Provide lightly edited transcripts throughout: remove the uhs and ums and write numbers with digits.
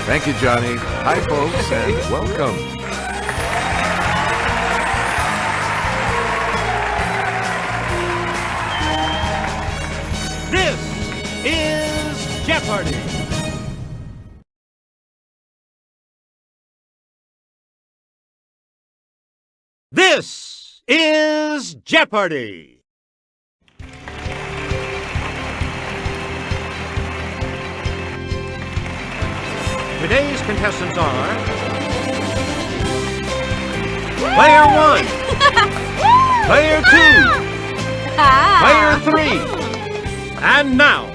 Thank you, Johnny. Hi, folks, and welcome. This is Jeopardy! This is Jeopardy! Today's contestants are Player 1, Player 2, Player 3, and now,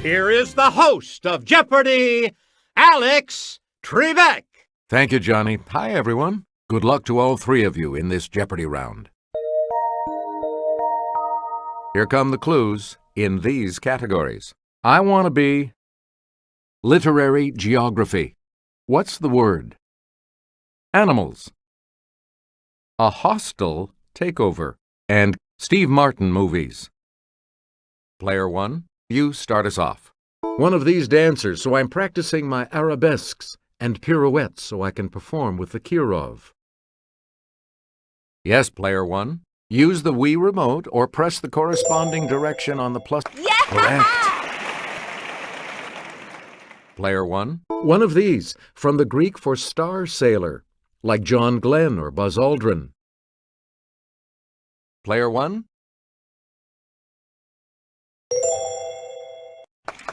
here is the host of Jeopardy, Alex Trebek. Thank you, Johnny. Hi, everyone. Good luck to all three of you in this Jeopardy round. Here come the clues in these categories. I want to be literary geography. What's the word? Animals. A hostile takeover. And Steve Martin movies. Player 1, you start us off. One of these dancers, so I'm practicing my arabesques and pirouettes so I can perform with the Kirov. Yes, Player 1. Use the Wii remote or press the corresponding direction on the plus. Yeah! Correct. Player 1. One of these, from the Greek for star sailor, like John Glenn or Buzz Aldrin. Player 1.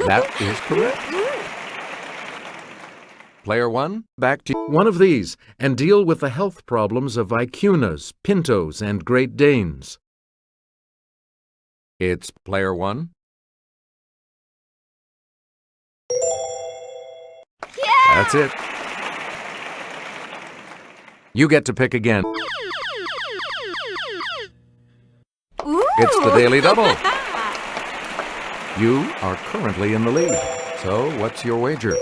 That is correct. Player 1, back to one of these and deal with the health problems of vicunas, pintos, and Great Danes. It's Player 1. Yeah! That's it. You get to pick again. Ooh. It's the Daily Double. You are currently in the lead. So what's your wager?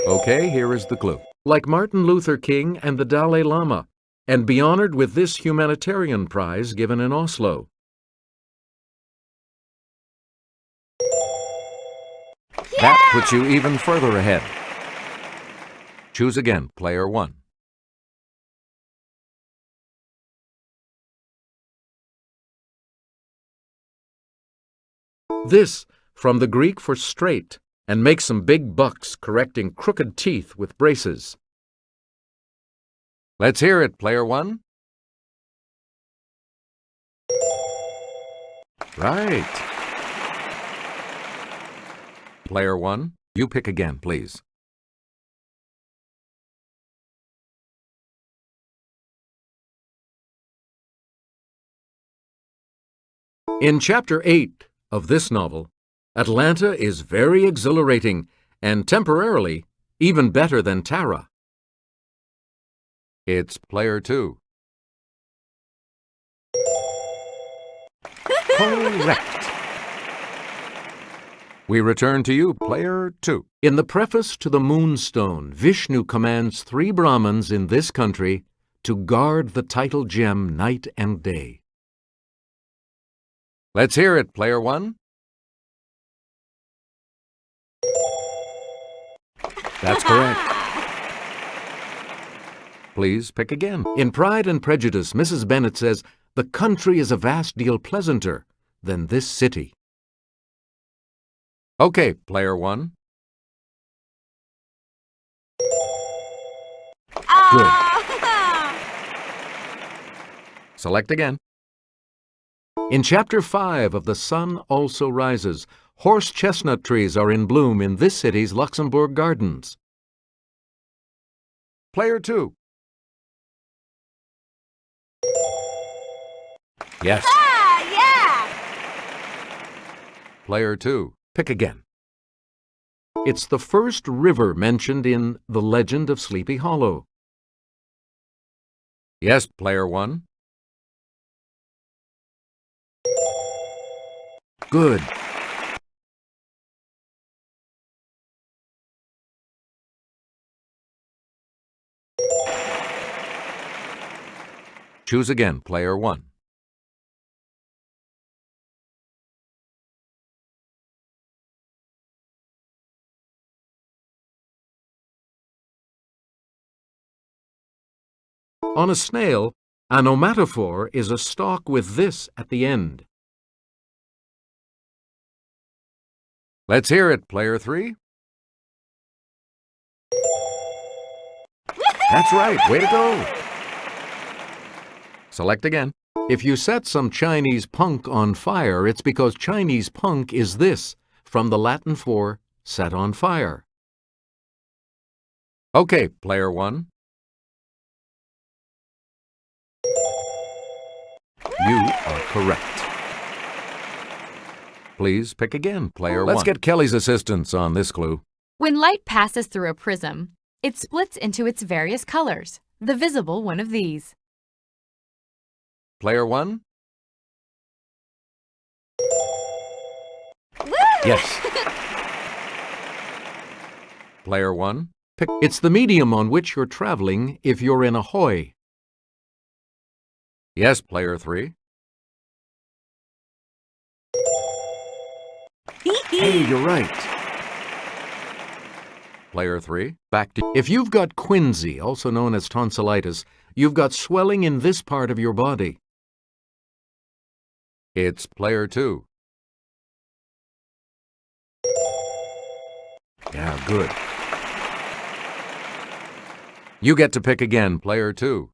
Okay, here is the clue. Like Martin Luther King and the Dalai Lama, and be honored with this humanitarian prize given in Oslo. That puts you even further ahead. Choose again, Player 1. This, from the Greek for straight, and make some big bucks correcting crooked teeth with braces. Let's hear it, Player 1. Right. Player 1, you pick again, please. In Chapter 8 of this novel, Atlanta is very exhilarating and temporarily even better than Tara. It's Player 2. Correct. We return to you, Player 2. In the preface to the Moonstone, Vishnu commands 3 Brahmins in this country to guard the title gem night and day. Let's hear it, Player 1. That's correct. Please pick again. In Pride and Prejudice, Mrs. Bennet says, "The country is a vast deal pleasanter than this city." Okay, Player 1. Good. Select again. In Chapter 5 of The Sun Also Rises, horse chestnut trees are in bloom in this city's Luxembourg Gardens. Player 2. Yes. Yeah! Player 2. Pick again. It's the first river mentioned in The Legend of Sleepy Hollow. Yes, Player 1. Good. Choose again, Player 1. On a snail, an onomatophore is a stalk with this at the end. Let's hear it, player 3. That's right, way to go! Select again. If you set some Chinese punk on fire, it's because Chinese punk is this, from the Latin for set on fire. Okay, player 1. You are correct. Please pick again, player 1. Let's get Kelly's assistance on this clue. When light passes through a prism, it splits into its various colors, the visible one of these. Player 1? Yes. Player 1? It's the medium on which you're traveling if you're in a hoy. Yes, player 3. Hey, you're right. Player 3, back to... If you've got quinsy, also known as tonsillitis, you've got swelling in this part of your body. It's player 2. Yeah, good. You get to pick again, player 2.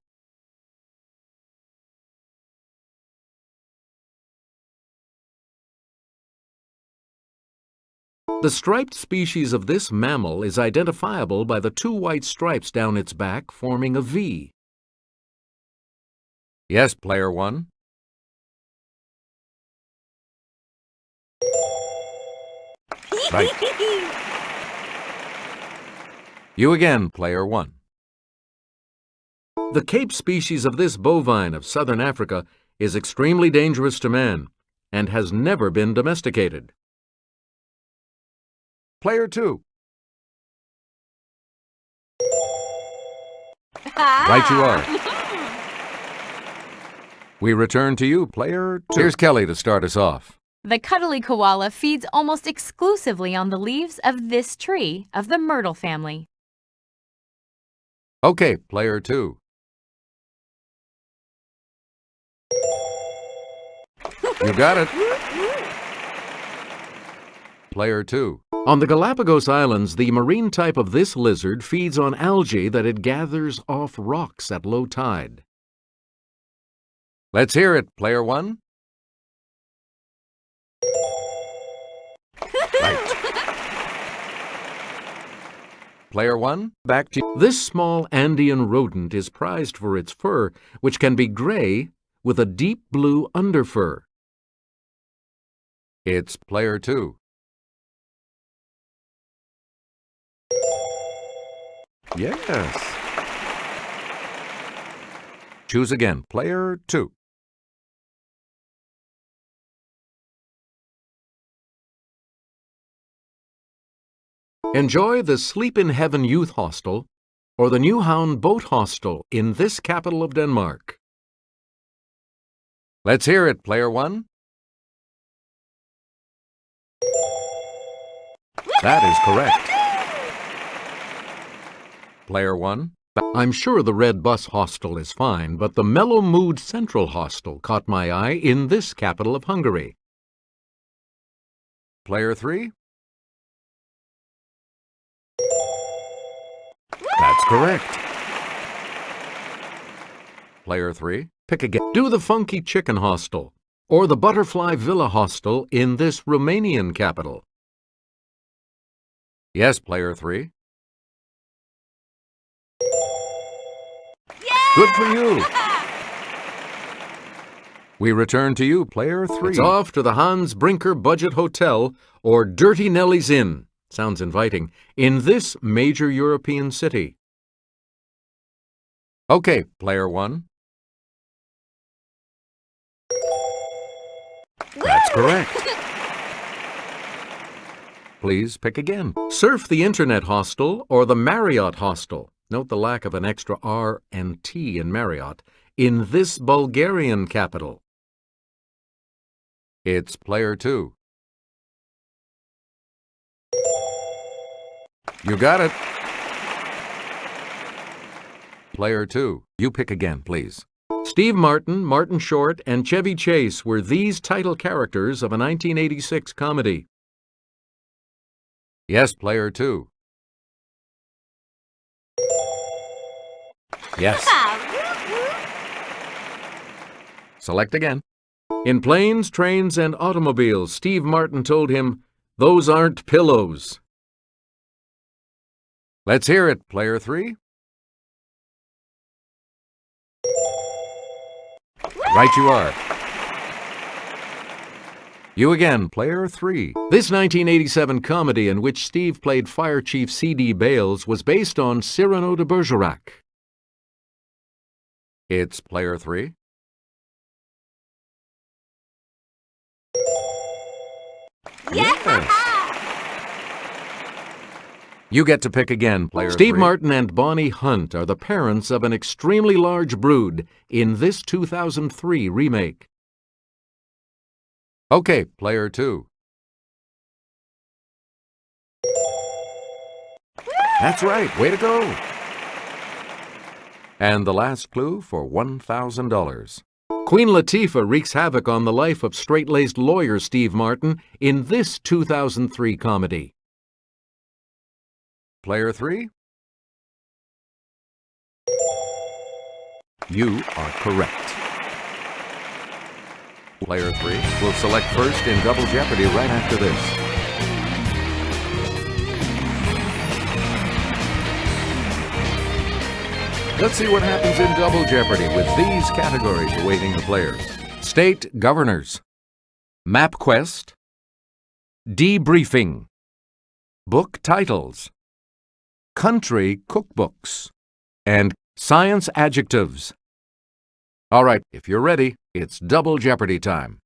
The striped species of this mammal is identifiable by the 2 white stripes down its back forming a V. Yes, player 1. Right. You again, player 1. The Cape species of this bovine of southern Africa is extremely dangerous to man and has never been domesticated. Player 2. Right you are. We return to you, player 2. Here's Kelly to start us off. The cuddly koala feeds almost exclusively on the leaves of this tree of the myrtle family. Okay, player 2. You got it. Player 2. On the Galapagos Islands, the marine type of this lizard feeds on algae that it gathers off rocks at low tide. Let's hear it, player 1. Right. Player 1, back to you. This small Andean rodent is prized for its fur, which can be gray with a deep blue underfur. It's player 2. Yes. Choose again, player 2. Enjoy the Sleep in Heaven Youth Hostel or the Newhound Boat Hostel in this capital of Denmark. Let's hear it, player 1. That is correct. Player 1. I'm sure the Red Bus Hostel is fine, but the Mellow Mood Central Hostel caught my eye in this capital of Hungary. Player 3. That's correct. Player 3. Pick again. Do the Funky Chicken Hostel or the Butterfly Villa Hostel in this Romanian capital. Yes, player 3. Good for you. We return to you, player 3. It's off to the Hans Brinker Budget Hotel or Dirty Nellie's Inn. Sounds inviting. In this major European city. Okay, player 1. That's correct. Please pick again. Surf the Internet Hostel or the Marriott Hostel. Note the lack of an extra R and T in Marriott. In this Bulgarian capital. It's player 2. You got it. player 2. You pick again, please. Steve Martin, Martin Short, and Chevy Chase were these title characters of a 1986 comedy. Yes, player 2. Yes. Select again. In Planes, Trains, and Automobiles, Steve Martin told him, "Those aren't pillows." Let's hear it, player 3. Right you are. You again, player 3. This 1987 comedy in which Steve played Fire Chief C.D. Bales was based on Cyrano de Bergerac. It's player 3. Yes. You get to pick again, player 3. Steve Martin and Bonnie Hunt are the parents of an extremely large brood in this 2003 remake. Okay, player 2. That's right, way to go. And the last clue for $1,000. Queen Latifah wreaks havoc on the life of straight-laced lawyer Steve Martin in this 2003 comedy. Player 3? You are correct. Player 3 will select first in Double Jeopardy right after this. Let's see what happens in Double Jeopardy with these categories awaiting the players. State governors, MapQuest, debriefing, book titles, country cookbooks, and science adjectives. All right, if you're ready, it's Double Jeopardy time.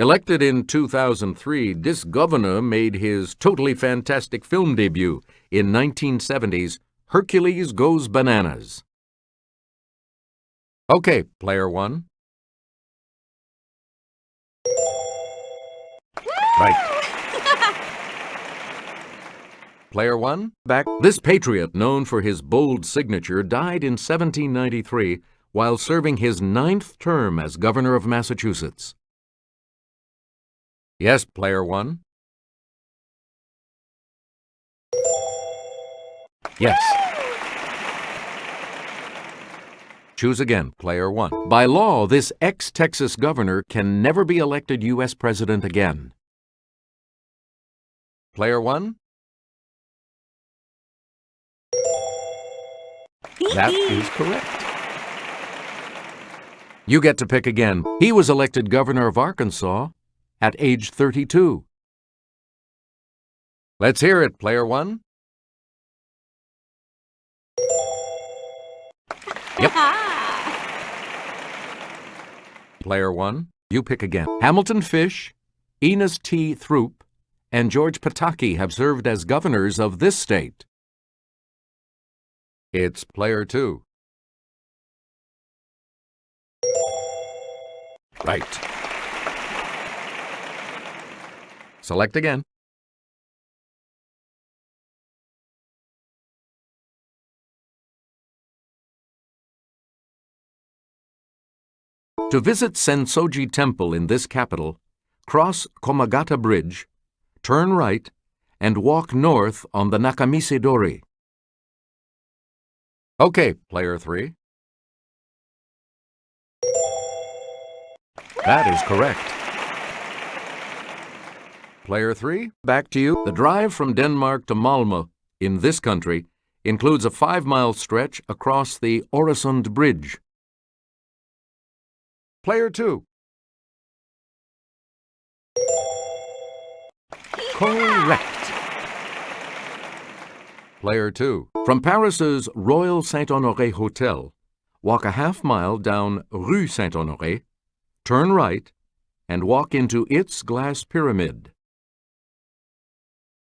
Elected in 2003, this governor made his totally fantastic film debut in 1970's Hercules Goes Bananas. Okay, player 1. Right. Player 1, back. This patriot, known for his bold signature, died in 1793 while serving his 9th term as governor of Massachusetts. Yes, player 1. Yes. Choose again, player 1. By law, this ex-Texas governor can never be elected U.S. president again. Player 1? That is correct. You get to pick again. He was elected governor of Arkansas at age 32. Let's hear it, player 1. Yep. Player 1, you pick again. Hamilton Fish, Enos T. Throop, and George Pataki have served as governors of this state. It's player 2. Right. Select again. To visit Sensoji Temple in this capital, cross Komagata Bridge, turn right, and walk north on the Nakamisidori. Okay, player 3. That is correct. Player 3, back to you. The drive from Denmark to Malmö in this country includes a 5-mile stretch across the Øresund Bridge. Player 2. Correct. Player 2. From Paris's Royal Saint-Honoré Hotel, walk a half-mile down Rue Saint-Honoré, turn right, and walk into its glass pyramid.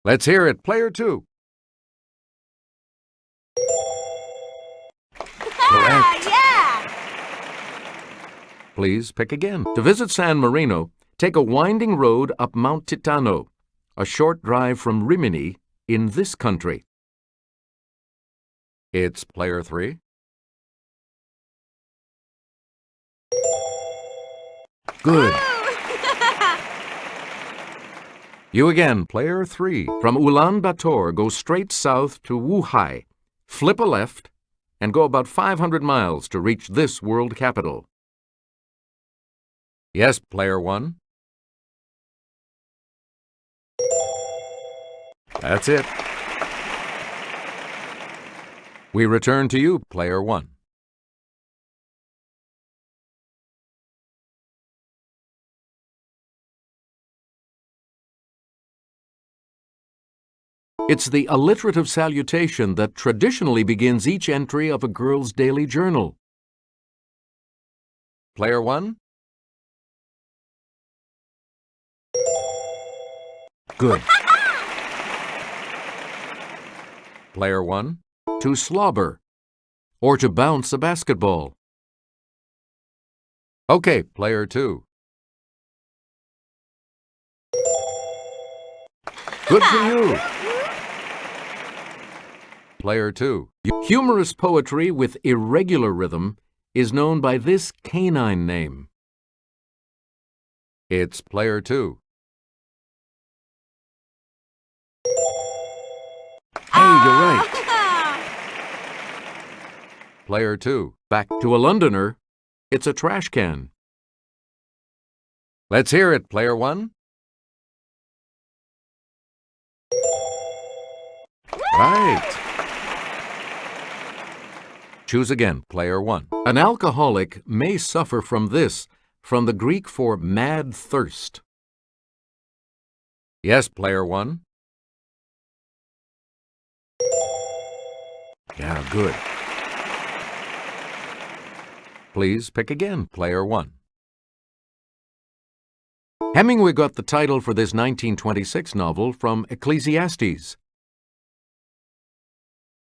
Let's hear it, player 2. Correct. Yeah! Please pick again. To visit San Marino, take a winding road up Mount Titano, a short drive from Rimini in this country. It's player 3. Good. You again, player 3. From Ulaanbaatar, go straight south to Wuhai. Flip a left and go about 500 miles to reach this world capital. Yes, player 1. That's it. We return to you, player 1. It's the alliterative salutation that traditionally begins each entry of a girl's daily journal. Player 1? Good. Player 1, to slobber, or to bounce a basketball. Okay, player 2. Good for you. Player 2. Humorous poetry with irregular rhythm is known by this canine name. It's player 2. Hey, you're right. Player 2. Back to a Londoner. It's a trash can. Let's hear it, player 1. Right. Choose again, player 1. An alcoholic may suffer from this, from the Greek for mad thirst. Yes, player 1. Yeah, good. Please pick again, player 1. Hemingway got the title for this 1926 novel from Ecclesiastes.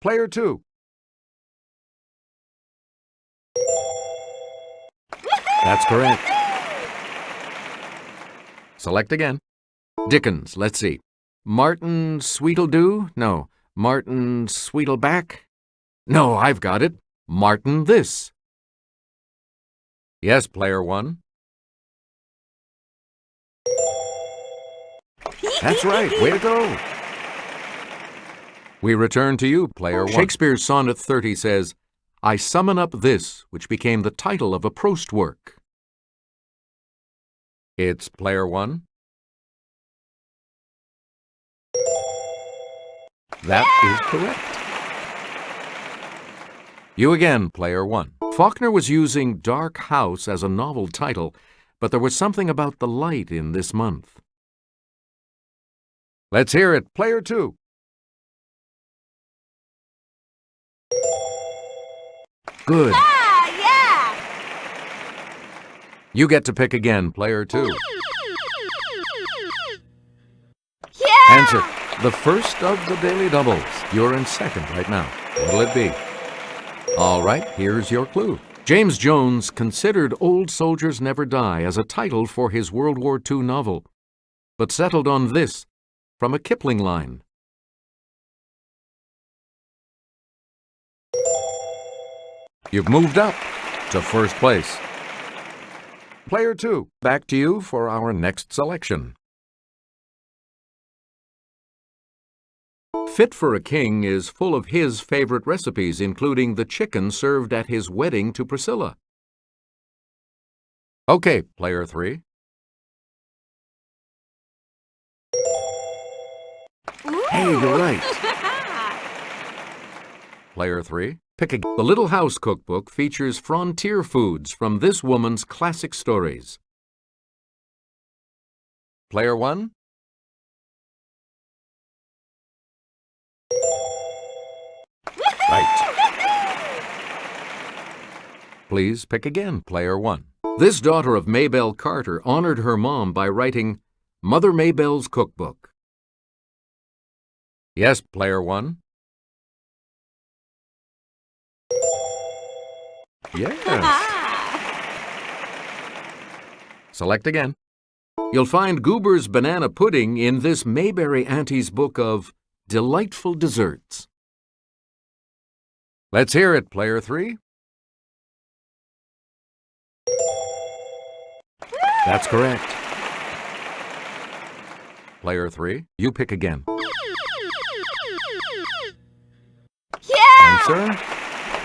Player 2. That's correct. Select again. Dickens, let's see. Martin Sweetledew? No. Martin Sweetleback? No, I've got it. Martin this. Yes, player 1. That's right. Way to go. We return to you, player 1. Shakespeare's Sonnet 30 says, I summon up this, which became the title of a Proust work. It's player 1. That is correct. You again, player 1. Faulkner was using Dark House as a novel title, but there was something about the light in this month. Let's hear it, player 2. Good. Yeah! You get to pick again, player 2. Yeah! Answer. The first of the daily doubles. You're in second right now. What'll it be? All right, here's your clue. James Jones considered Old Soldiers Never Die as a title for his World War II novel, but settled on this from a Kipling line. You've moved up to first place. Player 2, back to you for our next selection. Fit for a King is full of his favorite recipes, including the chicken served at his wedding to Priscilla. Okay, player 3. Hey, you're right. Player 3. Pick a... The Little House Cookbook features frontier foods from this woman's classic stories. Player 1. Right. Please pick again, player 1. This daughter of Maybelle Carter honored her mom by writing Mother Maybelle's Cookbook. Yes, player 1. Yes. Select again. You'll find Goober's Banana Pudding in this Mayberry Auntie's book of delightful desserts. Let's hear it, player 3. That's correct. Player 3, you pick again. Yeah! Answer?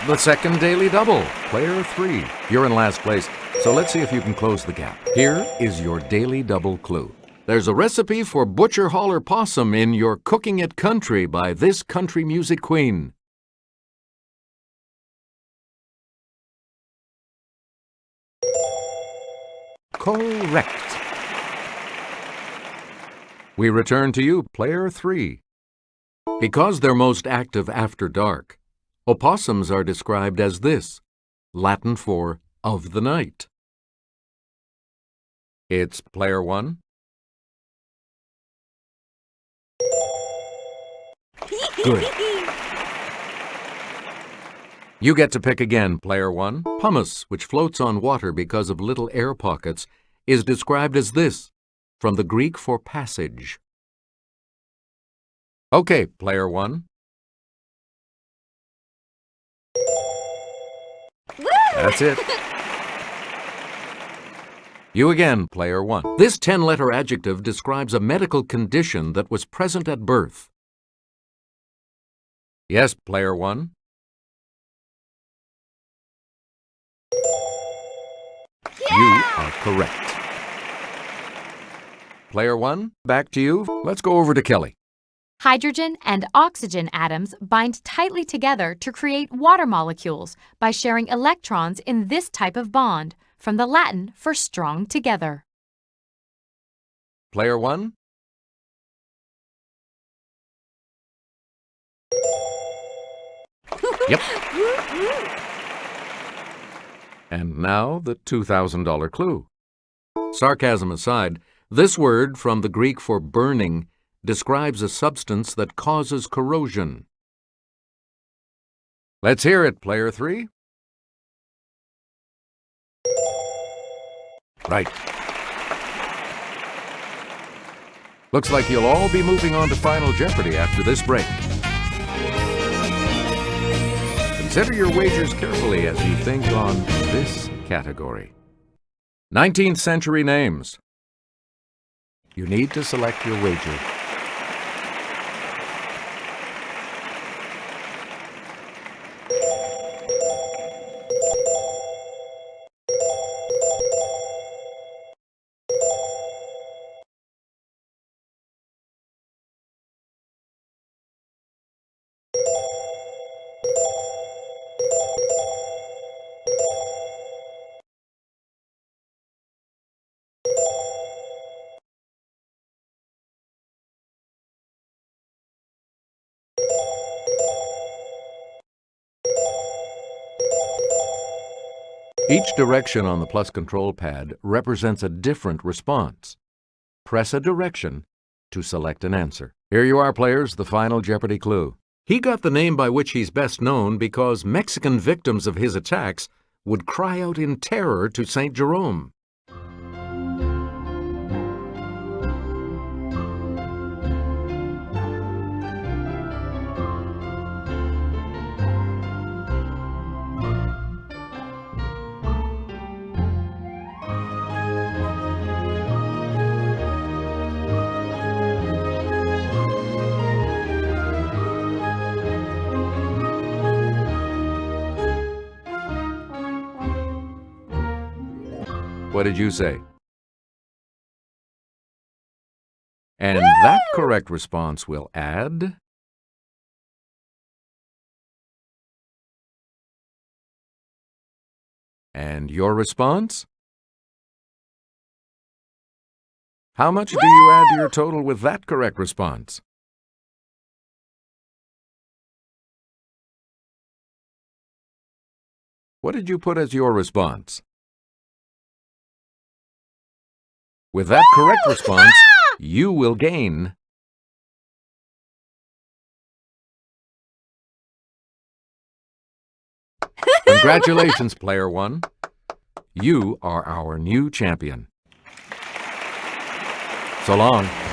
The second daily double. Player 3, you're in last place, so let's see if you can close the gap. Here is your daily double clue. There's a recipe for Butcher Holler Possum in your Cooking It Country by this country music queen. Correct. We return to you, player 3. Because they're most active after dark, opossums are described as this, Latin for of the night. It's player 1. Good. You get to pick again, player 1. Pumice, which floats on water because of little air pockets, is described as this, from the Greek for passage. Okay, player 1. That's it. You again, player 1. This 10-letter adjective describes a medical condition that was present at birth. Yes, player 1. You are correct. Player 1, back to you. Let's go over to Kelly. Hydrogen and oxygen atoms bind tightly together to create water molecules by sharing electrons in this type of bond, from the Latin for strong together. Player 1. Yep. And now the $2,000 clue. Sarcasm aside, this word from the Greek for burning describes a substance that causes corrosion. Let's hear it, player 3. Right. Looks like you'll all be moving on to Final Jeopardy after this break. Consider your wagers carefully as you think on this category. 19th century names. You need to select your wager. Each direction on the plus control pad represents a different response. Press a direction to select an answer. Here you are, players, the Final Jeopardy clue. He got the name by which he's best known because Mexican victims of his attacks would cry out in terror to St. Jerome. What did you say? And that correct response will add... And your response? How much do you add to your total with that correct response? What did you put as your response? With that correct response, you will gain... Congratulations, player 1. You are our new champion. So long.